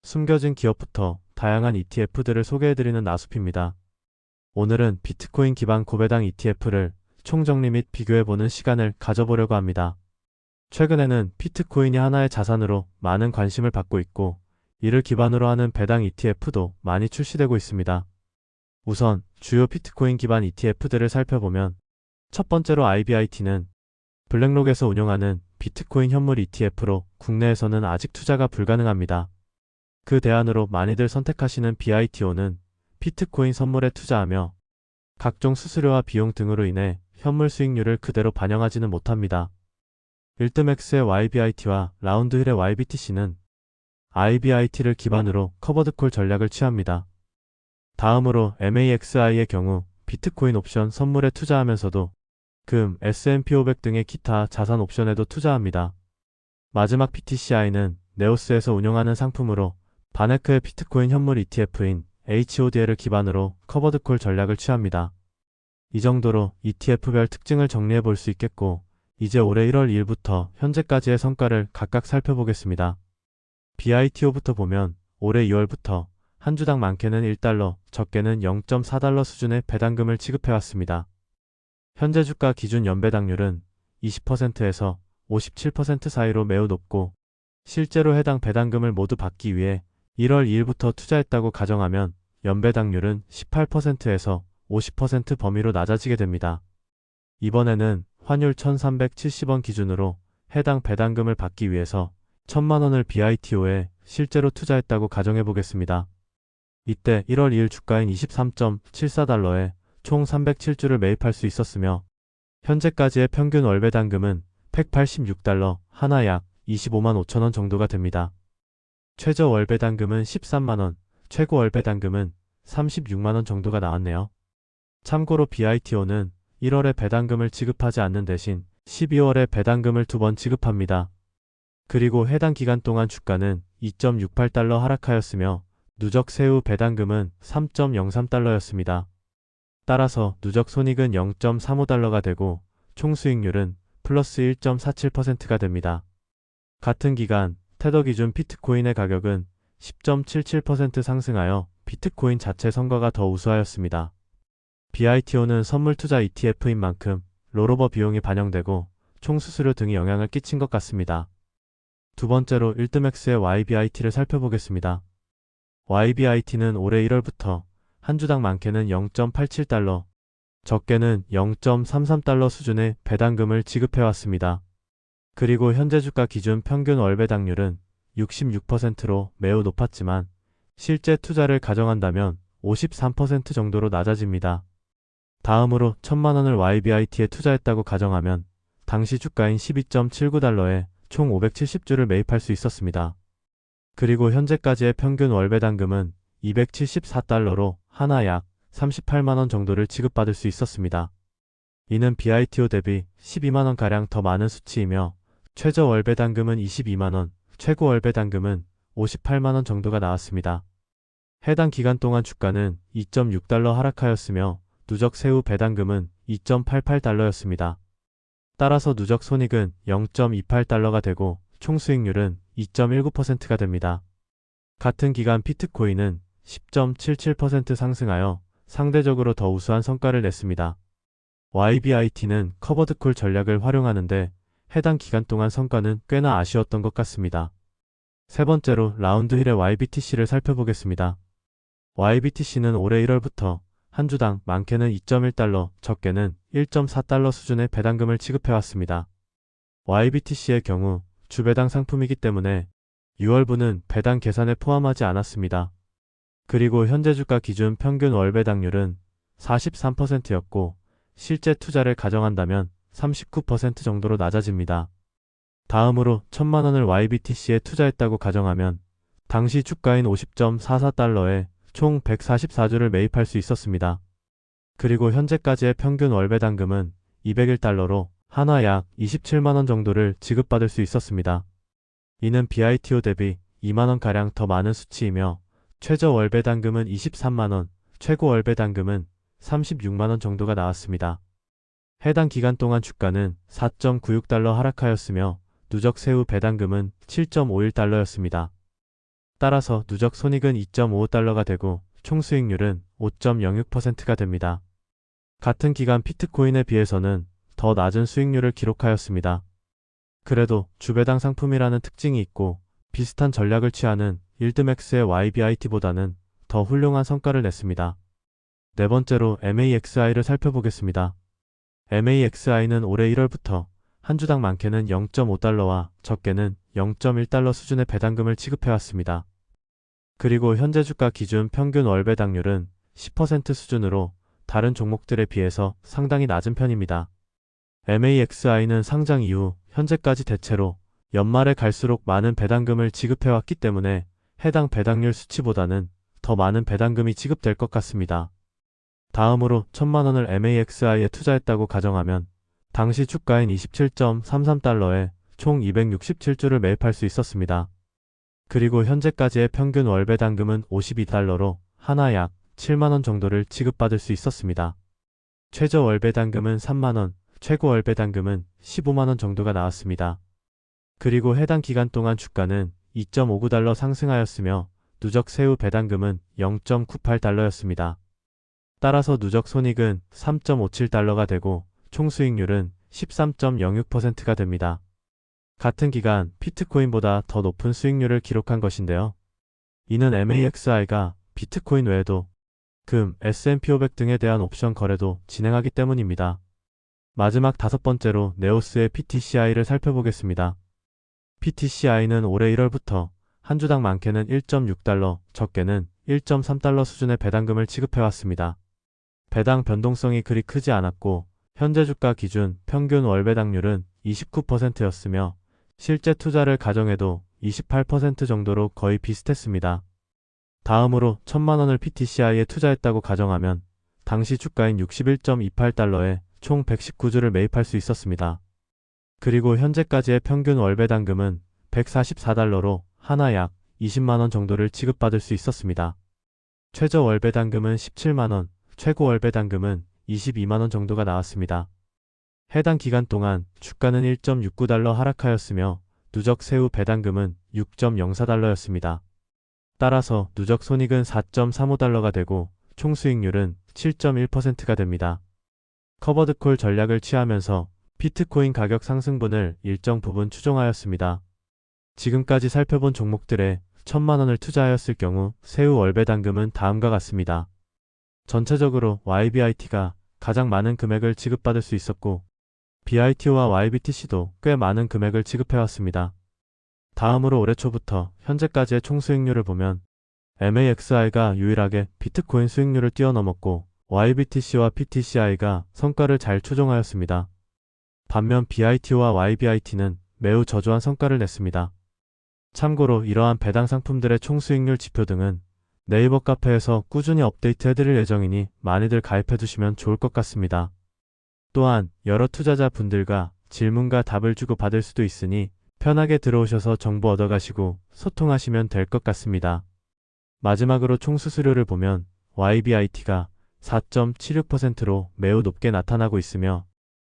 숨겨진 기업부터 다양한 ETF들을 소개해드리는 나숲입니다. 오늘은 비트코인 기반 고배당 ETF를 총정리 및 비교해보는 시간을 가져보려고 합니다. 최근에는 비트코인이 하나의 자산으로 많은 관심을 받고 있고, 이를 기반으로 하는 배당 ETF도 많이 출시되고 있습니다. 우선 주요 비트코인 기반 ETF들을 살펴보면, 첫 번째로 IBIT는 블랙록에서 운영하는 비트코인 현물 ETF로 국내에서는 아직 투자가 불가능합니다. 그 대안으로 많이들 선택하시는 BITO는 비트코인 선물에 투자하며 각종 수수료와 비용 등으로 인해 현물 수익률을 그대로 반영하지는 못합니다. 일드맥스의 YBIT와 라운드힐의 YBTC는 IBIT를 기반으로 커버드콜 전략을 취합니다. 다음으로 MAXI의 경우 비트코인 옵션 선물에 투자하면서도 금, S&P 500 등의 기타 자산 옵션에도 투자합니다. 마지막 PTCI는 네오스에서 운영하는 상품으로 바네크의 비트코인 현물 ETF인 HODL을 기반으로 커버드콜 전략을 취합니다. 이 정도로 ETF별 특징을 정리해 볼 수 있겠고, 이제 올해 1월 2일부터 현재까지의 성과를 각각 살펴보겠습니다. BITO부터 보면 올해 2월부터 한 주당 많게는 1달러, 적게는 0.4달러 수준의 배당금을 지급해왔습니다. 현재 주가 기준 연배당률은 20%에서 57% 사이로 매우 높고, 실제로 해당 배당금을 모두 받기 위해 1월 2일부터 투자했다고 가정하면 연배당률은 18%에서 50% 범위로 낮아지게 됩니다. 이번에는 환율 1370원 기준으로 해당 배당금을 받기 위해서 1000만원을 BITO에 실제로 투자했다고 가정해 보겠습니다. 이때 1월 2일 주가인 23.74달러에 총 307주를 매입할 수 있었으며, 현재까지의 평균 월 배당금은 186달러, 하나 약 25만 5천원 정도가 됩니다. 최저 월 배당금은 13만원, 최고 월 배당금은 36만원 정도가 나왔네요. 참고로 BITO는 1월에 배당금을 지급하지 않는 대신 12월에 배당금을 2번 지급합니다. 그리고 해당 기간 동안 주가는 2.68달러 하락하였으며 누적 세후 배당금은 3.03달러였습니다. 따라서 누적 손익은 0.35달러가 되고 총 수익률은 플러스 1.47%가 됩니다. 같은 기간 테더 기준 비트코인의 가격은 10.77% 상승하여 비트코인 자체 성과가 더 우수하였습니다. BITO는 선물 투자 ETF인 만큼 롤오버 비용이 반영되고 총 수수료 등이 영향을 끼친 것 같습니다. 두 번째로 일드맥스의 YBIT를 살펴보겠습니다. YBIT는 올해 1월부터 한 주당 많게는 0.87달러, 적게는 0.33달러 수준의 배당금을 지급해왔습니다. 그리고 현재 주가 기준 평균 월 배당률은 66%로 매우 높았지만 실제 투자를 가정한다면 53% 정도로 낮아집니다. 다음으로 1000만원을 YBIT에 투자했다고 가정하면 당시 주가인 12.79달러에 총 570주를 매입할 수 있었습니다. 그리고 현재까지의 평균 월 배당금은 274달러로 하나 약 38만원 정도를 지급받을 수 있었습니다. 이는 BITO 대비 12만원가량 더 많은 수치이며 최저 월 배당금은 22만원, 최고 월 배당금은 58만원 정도가 나왔습니다. 해당 기간 동안 주가는 2.6달러 하락하였으며 누적 세후 배당금은 2.88달러였습니다. 따라서 누적 손익은 0.28달러가 되고 총 수익률은 2.19%가 됩니다. 같은 기간 비트코인은 10.77% 상승하여 상대적으로 더 우수한 성과를 냈습니다. YBIT는 커버드콜 전략을 활용하는데 해당 기간 동안 성과는 꽤나 아쉬웠던 것 같습니다. 세 번째로 라운드힐의 YBTC를 살펴보겠습니다. YBTC는 올해 1월부터 한 주당 많게는 2.1달러, 적게는 1.4달러 수준의 배당금을 지급해왔습니다. YBTC의 경우 주배당 상품이기 때문에 6월분은 배당 계산에 포함하지 않았습니다. 그리고 현재 주가 기준 평균 월 배당률은 43%였고 실제 투자를 가정한다면 39% 정도로 낮아집니다. 다음으로 1000만원을 YBTC에 투자했다고 가정하면 당시 주가인 50.44달러에 총 144주를 매입할 수 있었습니다. 그리고 현재까지의 평균 월 배당금은 201달러로 하나 약 27만원 정도를 지급받을 수 있었습니다. 이는 BITO 대비 2만원가량 더 많은 수치이며 최저 월 배당금은 23만원, 최고 월 배당금은 36만원 정도가 나왔습니다. 해당 기간 동안 주가는 4.96달러 하락하였으며 누적 세후 배당금은 7.51달러였습니다. 따라서 누적 손익은 2.55달러가 되고 총 수익률은 5.06%가 됩니다. 같은 기간 비트코인에 비해서는 더 낮은 수익률을 기록하였습니다. 그래도 주배당 상품이라는 특징이 있고 비슷한 전략을 취하는 일드맥스의 YBIT보다는 더 훌륭한 성과를 냈습니다. 네 번째로 MAXI를 살펴보겠습니다. MAXI는 올해 1월부터 한 주당 많게는 0.5달러와 적게는 0.1달러 수준의 배당금을 지급해왔습니다. 그리고 현재 주가 기준 평균 월 배당률은 10% 수준으로 다른 종목들에 비해서 상당히 낮은 편입니다. MAXI는 상장 이후 현재까지 대체로 연말에 갈수록 많은 배당금을 지급해왔기 때문에 해당 배당률 수치보다는 더 많은 배당금이 지급될 것 같습니다. 다음으로 1000만원을 MAXI에 투자했다고 가정하면 당시 주가인 27.33달러에 총 267주를 매입할 수 있었습니다. 그리고 현재까지의 평균 월 배당금은 52달러로 하나 약 7만원 정도를 지급받을 수 있었습니다. 최저 월 배당금은 3만원, 최고 월 배당금은 15만원 정도가 나왔습니다. 그리고 해당 기간 동안 주가는 2.59달러 상승하였으며 누적 세후 배당금은 0.98달러였습니다. 따라서 누적 손익은 3.57달러가 되고 총 수익률은 13.06%가 됩니다. 같은 기간 비트코인보다 더 높은 수익률을 기록한 것인데요. 이는 MAXI가 비트코인 외에도 금, S&P 500 등에 대한 옵션 거래도 진행하기 때문입니다. 마지막 다섯 번째로 네오스의 PTCI를 살펴보겠습니다. PTCI는 올해 1월부터 한 주당 많게는 1.6달러, 적게는 1.3달러 수준의 배당금을 지급해왔습니다. 배당 변동성이 그리 크지 않았고 현재 주가 기준 평균 월 배당률은 29%였으며 실제 투자를 가정해도 28% 정도로 거의 비슷했습니다. 다음으로 1000만원을 PTCI에 투자했다고 가정하면 당시 주가인 61.28달러에 총 119주를 매입할 수 있었습니다. 그리고 현재까지의 평균 월 배당금은 144달러로 하나 약 20만원 정도를 지급받을 수 있었습니다. 최저 월 배당금은 17만원, 최고 월 배당금은 22만원 정도가 나왔습니다. 해당 기간 동안 주가는 1.69달러 하락하였으며 누적 세후 배당금은 6.04달러였습니다. 따라서 누적 손익은 4.35달러가 되고 총 수익률은 7.1%가 됩니다. 커버드콜 전략을 취하면서 비트코인 가격 상승분을 일정 부분 추종하였습니다. 지금까지 살펴본 종목들에 1000만원을 투자하였을 경우 세후 월 배당금은 다음과 같습니다. 전체적으로 YBIT가 가장 많은 금액을 지급받을 수 있었고 BITO와 YBTC도 꽤 많은 금액을 지급해왔습니다. 다음으로 올해 초부터 현재까지의 총 수익률을 보면 MAXI가 유일하게 비트코인 수익률을 뛰어넘었고 YBTC와 PTCI가 성과를 잘 추종하였습니다. 반면 BITO와 YBIT는 매우 저조한 성과를 냈습니다. 참고로 이러한 배당 상품들의 총 수익률 지표 등은 네이버 카페에서 꾸준히 업데이트 해드릴 예정이니 많이들 가입해두시면 좋을 것 같습니다. 또한 여러 투자자 분들과 질문과 답을 주고받을 수도 있으니 편하게 들어오셔서 정보 얻어가시고 소통하시면 될 것 같습니다. 마지막으로 총 수수료를 보면 YBIT가 4.76%로 매우 높게 나타나고 있으며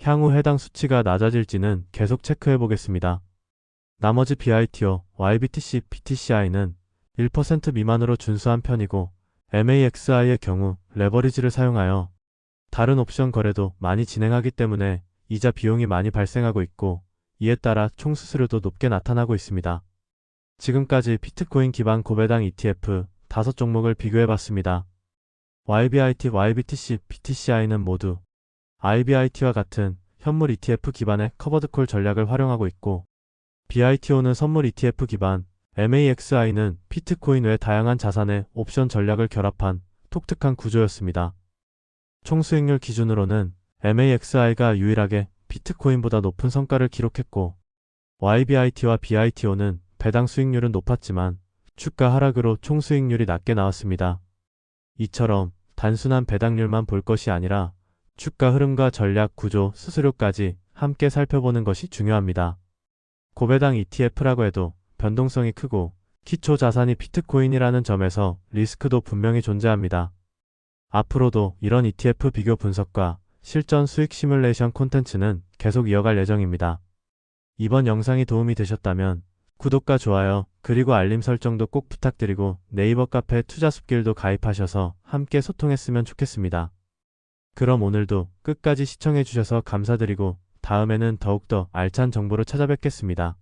향후 해당 수치가 낮아질지는 계속 체크해 보겠습니다. 나머지 BITO, YBTC, PTCI는 1% 미만으로 준수한 편이고 MAXI의 경우 레버리지를 사용하여 다른 옵션 거래도 많이 진행하기 때문에 이자 비용이 많이 발생하고 있고 이에 따라 총 수수료도 높게 나타나고 있습니다. 지금까지 비트코인 기반 고배당 ETF 5종목을 비교해봤습니다. YBIT, YBTC, PTCI는 모두 IBIT와 같은 현물 ETF 기반의 커버드콜 전략을 활용하고 있고 BITO는 선물 ETF 기반, MAXI는 비트코인 외 다양한 자산의 옵션 전략을 결합한 독특한 구조였습니다. 총 수익률 기준으로는 MAXI가 유일하게 비트코인보다 높은 성과를 기록했고 YBIT와 BITO는 배당 수익률은 높았지만 주가 하락으로 총 수익률이 낮게 나왔습니다. 이처럼 단순한 배당률만 볼 것이 아니라 주가 흐름과 전략, 구조, 수수료까지 함께 살펴보는 것이 중요합니다. 고배당 ETF라고 해도 변동성이 크고 기초 자산이 비트코인이라는 점에서 리스크도 분명히 존재합니다. 앞으로도 이런 ETF 비교 분석과 실전 수익 시뮬레이션 콘텐츠는 계속 이어갈 예정입니다. 이번 영상이 도움이 되셨다면 구독과 좋아요, 그리고 알림 설정도 꼭 부탁드리고 네이버 카페 투자숲길도 가입하셔서 함께 소통했으면 좋겠습니다. 그럼 오늘도 끝까지 시청해주셔서 감사드리고 다음에는 더욱더 알찬 정보로 찾아뵙겠습니다.